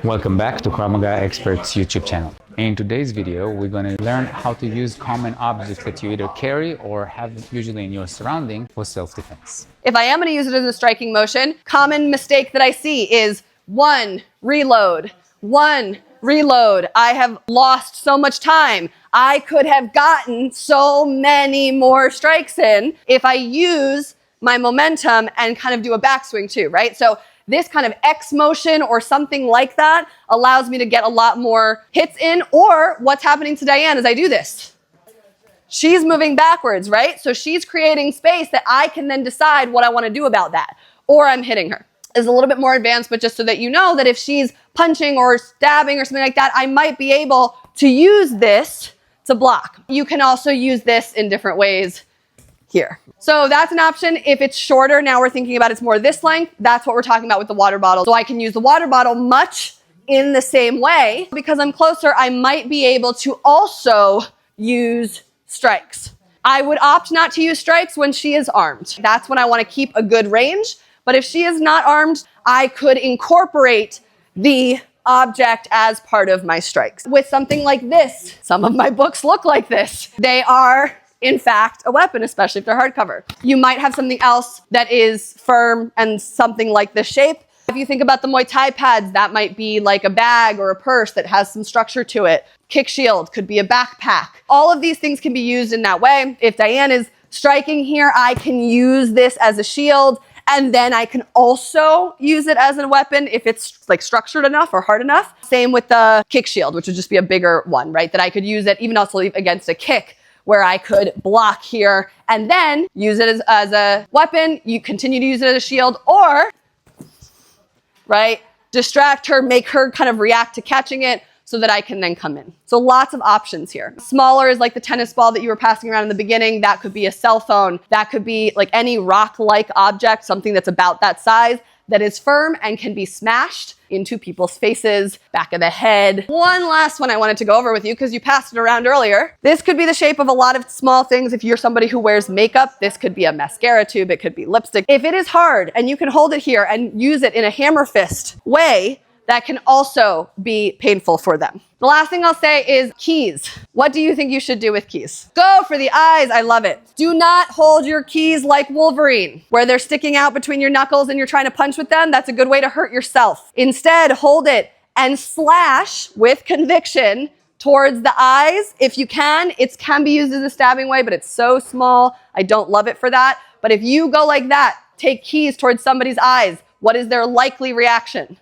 Welcome back to Krav Maga Experts YouTube channel. In today's video, we're going to learn how to use common objects that you either carry or have usually in your surrounding for self-defense. If I am going to use it as a striking motion, common mistake that I see is one, reload. I have lost so much time. I could have gotten so many more strikes in if I use my momentum and kind of do a backswing too, right? So this kind of X motion or something like that allows me to get a lot more hits in. Or what's happening to Diane as I do this? She's moving backwards, right? So she's creating space that I can then decide what I want to do about that. Or I'm hitting her. It's a little bit more advanced, but just so that you know that if she's punching or stabbing or something like that, I might be able to use this to block. You can also use this in different ways here. So that's an option. If it's shorter, now we're thinking about it's more this length. That's what we're talking about with the water bottle. So I can use the water bottle much in the same way. Because I'm closer, I might be able to also use strikes. I would opt not to use strikes when she is armed. That's when I want to keep a good range. But if she is not armed, I could incorporate the object as part of my strikes. With something like this, some of my books look like this. They are, in fact, a weapon, especially if they're hardcover. You might have something else that is firm and something like this shape. If you think about the Muay Thai pads, that might be like a bag or a purse that has some structure to it. Kick shield could be a backpack. All of these things can be used in that way. If Diane is striking here, I can use this as a shield. And then I can also use it as a weapon if it's like structured enough or hard enough. Same with the kick shield, which would just be a bigger one, right? That I could use it even also against a kick where I could block here and then use it as a weapon. You continue to use it as a shield or, right, distract her, make her kind of react to catching it so that I can then come in. So lots of options here. Smaller is like the tennis ball that you were passing around in the beginning. That could be a cell phone. That could be like any rock-like object, something that's about that size, that is firm and can be smashed into people's faces, back of the head. One last one I wanted to go over with you because you passed it around earlier. This could be the shape of a lot of small things. If you're somebody who wears makeup, this could be a mascara tube. It could be lipstick. If it is hard and you can hold it here and use it in a hammer fist way, that can also be painful for them. The last thing I'll say is keys. What do you think you should do with keys? Go for the eyes. I love it. Do not hold your keys like Wolverine, where they're sticking out between your knuckles and you're trying to punch with them. That's a good way to hurt yourself. Instead, hold it and slash with conviction towards the eyes. If you can, it can be used as a stabbing way, but it's so small. I don't love it for that. But if you go like that, take keys towards somebody's eyes, what is their likely reaction?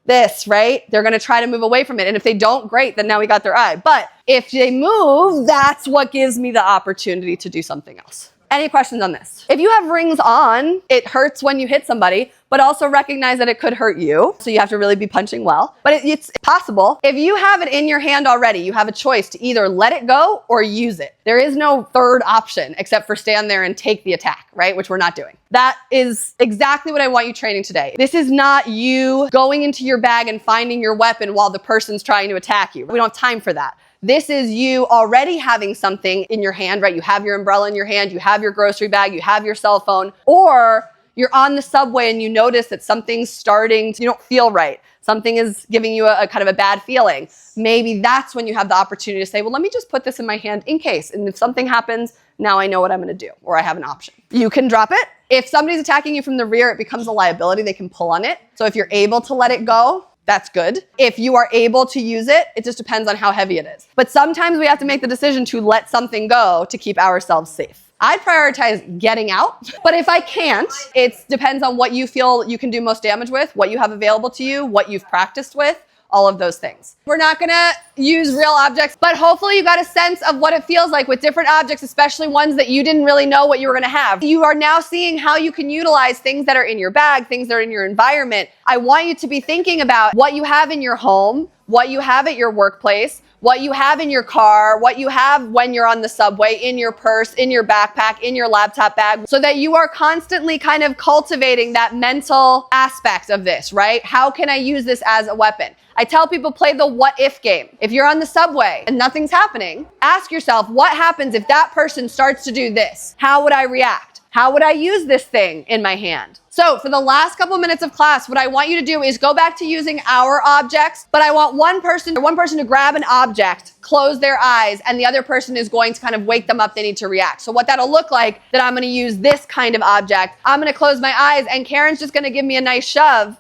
This, right? They're going to try to move away from it. And if they don't, great, then now we got their eye. But if they move, that's what gives me the opportunity to do something else. Any questions on this? If you have rings on, it hurts when you hit somebody, but also recognize that it could hurt you. So you have to really be punching well. But it's possible. If you have it in your hand already, you have a choice to either let it go or use it. There is no third option except for stand there and take the attack, right? Which we're not doing. That is exactly what I want you training today. This is not you going into your bag and finding your weapon while the person's trying to attack you. We don't have time for that. This is you already having something in your hand, right? You have your umbrella in your hand, you have your grocery bag, you have your cell phone, or you're on the subway and you notice that something's starting to, you don't feel right. Something is giving you a kind of a bad feeling. Maybe that's when you have the opportunity to say, well, let me just put this in my hand in case. And if something happens, now I know what I'm going to do, or I have an option. You can drop it. If somebody's attacking you from the rear, it becomes a liability. They can pull on it. So if you're able to let it go, that's good. If you are able to use it, it just depends on how heavy it is. But sometimes we have to make the decision to let something go to keep ourselves safe. I'd prioritize getting out, but if I can't, it depends on what you feel you can do most damage with, what you have available to you, what you've practiced with, all of those things. We're not gonna use real objects, but hopefully you got a sense of what it feels like with different objects, especially ones that you didn't really know what you were gonna have. You are now seeing how you can utilize things that are in your bag, things that are in your environment. I want you to be thinking about what you have in your home, what you have at your workplace, what you have in your car, what you have when you're on the subway, in your purse, in your backpack, in your laptop bag, so that you are constantly kind of cultivating that mental aspect of this, right? How can I use this as a weapon? I tell people play the what if game. If you're on the subway and nothing's happening, ask yourself, what happens if that person starts to do this? How would I react? How would I use this thing in my hand? So for the last couple minutes of class, what I want you to do is go back to using our objects, but I want one person to grab an object, close their eyes, and the other person is going to kind of wake them up. They need to react. So what that'll look like, that I'm going to use this kind of object. I'm going to close my eyes and Karen's just going to give me a nice shove.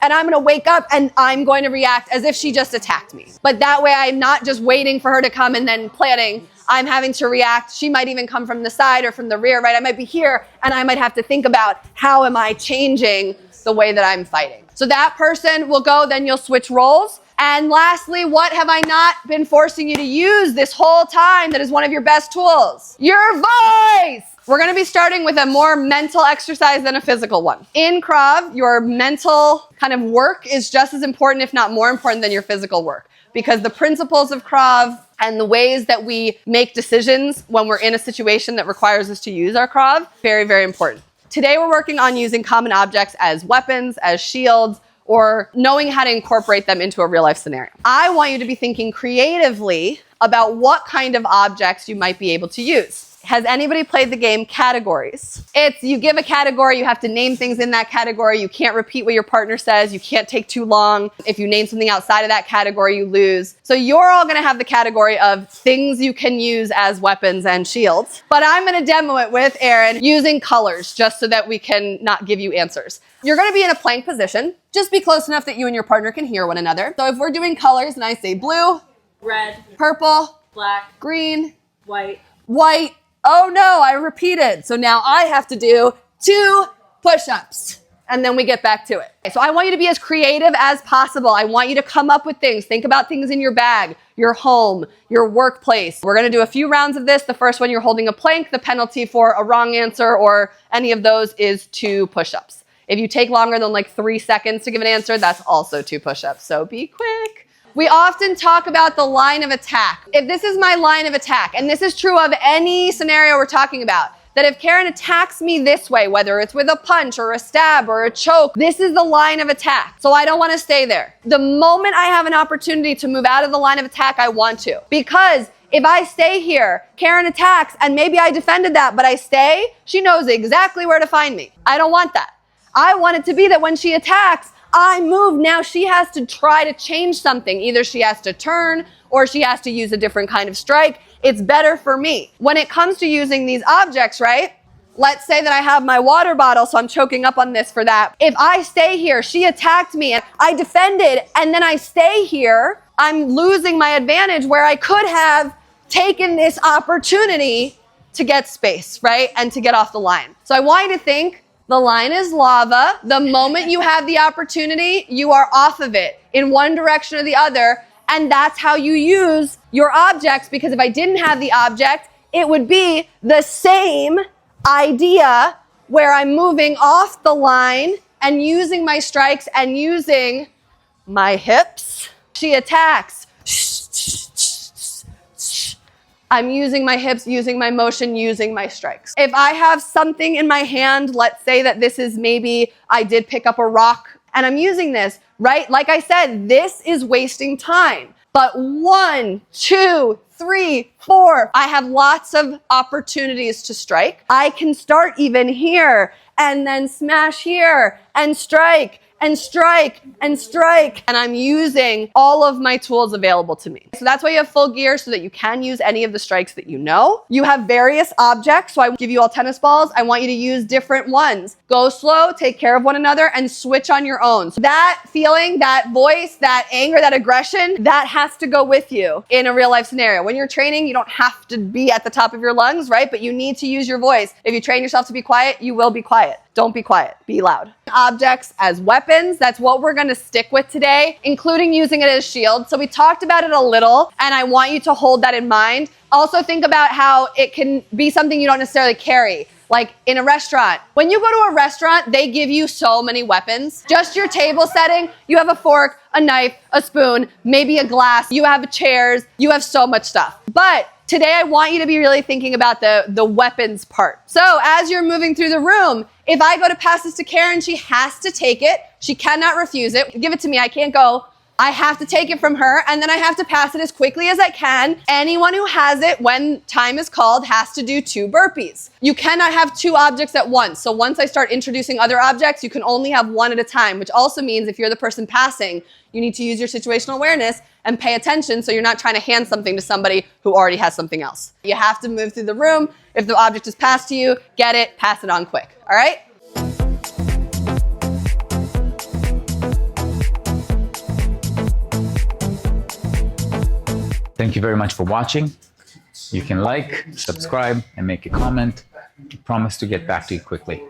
And I'm going to wake up and I'm going to react as if she just attacked me. But that way I'm not just waiting for her to come and then planning. I'm having to react. She might even come from the side or from the rear, right? I might be here and I might have to think about how am I changing the way that I'm fighting. So that person will go, then you'll switch roles. And lastly, what have I not been forcing you to use this whole time that is one of your best tools? Your voice! We're going to be starting with a more mental exercise than a physical one. In Krav, your mental kind of work is just as important, if not more important, than your physical work. Because the principles of Krav and the ways that we make decisions when we're in a situation that requires us to use our Krav, very, very important. Today we're working on using common objects as weapons, as shields, or knowing how to incorporate them into a real life scenario. I want you to be thinking creatively about what kind of objects you might be able to use. Has anybody played the game Categories? It's you give a category, you have to name things in that category. You can't repeat what your partner says. You can't take too long. If you name something outside of that category, you lose. So you're all going to have the category of things you can use as weapons and shields. But I'm going to demo it with Aaron using colors just so that we can not give you answers. You're going to be in a plank position. Just be close enough that you and your partner can hear one another. So if we're doing colors and I say blue, red, purple, black, green, white, white. Oh no, I repeated. So now I have to do 2 push-ups and then we get back to it. So I want you to be as creative as possible. I want you to come up with things. Think about things in your bag, your home, your workplace. We're going to do a few rounds of this. The first one, you're holding a plank. The penalty for a wrong answer or any of those is 2 push-ups. If you take longer than like 3 seconds to give an answer, that's also 2 push-ups. So be quick. We often talk about the line of attack. If this is my line of attack, and this is true of any scenario we're talking about, that if Karen attacks me this way, whether it's with a punch or a stab or a choke, this is the line of attack. So I don't want to stay there. The moment I have an opportunity to move out of the line of attack, I want to. Because if I stay here, Karen attacks, and maybe I defended that, but I stay, she knows exactly where to find me. I don't want that. I want it to be that when she attacks, I move. Now she has to try to change something. Either she has to turn or she has to use a different kind of strike. It's better for me. When it comes to using these objects, right? Let's say that I have my water bottle, so I'm choking up on this for that. If I stay here, she attacked me and I defended, and then I stay here, I'm losing my advantage where I could have taken this opportunity to get space, right? And to get off the line. So I want you to think, the line is lava. The moment you have the opportunity, you are off of it in one direction or the other. And that's how you use your objects, because if I didn't have the object, it would be the same idea where I'm moving off the line and using my strikes and using my hips. She attacks. I'm using my hips, using my motion, using my strikes. If I have something in my hand, let's say that this is maybe I did pick up a rock and I'm using this, right? Like I said, this is wasting time. But 1, 2, 3, 4, I have lots of opportunities to strike. I can start even here and then smash here and strike and strike and strike. And I'm using all of my tools available to me. So that's why you have full gear, so that you can use any of the strikes that you know. You have various objects. So I give you all tennis balls. I want you to use different ones. Go slow, take care of one another, and switch on your own. So that feeling, that voice, that anger, that aggression, that has to go with you in a real life scenario. When you're training, you don't have to be at the top of your lungs, right? But you need to use your voice. If you train yourself to be quiet, you will be quiet. Don't be quiet, be loud. Objects as weapons, that's what we're gonna stick with today, including using it as shield. So we talked about it a little, and I want you to hold that in mind. Also think about how it can be something you don't necessarily carry. Like in a restaurant. When you go to a restaurant, they give you so many weapons. Just your table setting, you have a fork, a knife, a spoon, maybe a glass, you have chairs, you have so much stuff. But today I want you to be really thinking about the weapons part. So as you're moving through the room, if I go to pass this to Karen, she has to take it. She cannot refuse it. Give it to me, I can't go. I have to take it from her and then I have to pass it as quickly as I can. Anyone who has it when time is called has to do 2 burpees. You cannot have 2 objects at once. So once I start introducing other objects, you can only have 1 at a time, which also means if you're the person passing, you need to use your situational awareness and pay attention so you're not trying to hand something to somebody who already has something else. You have to move through the room. If the object is passed to you, get it, pass it on quick. All right? Thank you very much for watching. You can like, subscribe, and make a comment. I promise to get back to you quickly.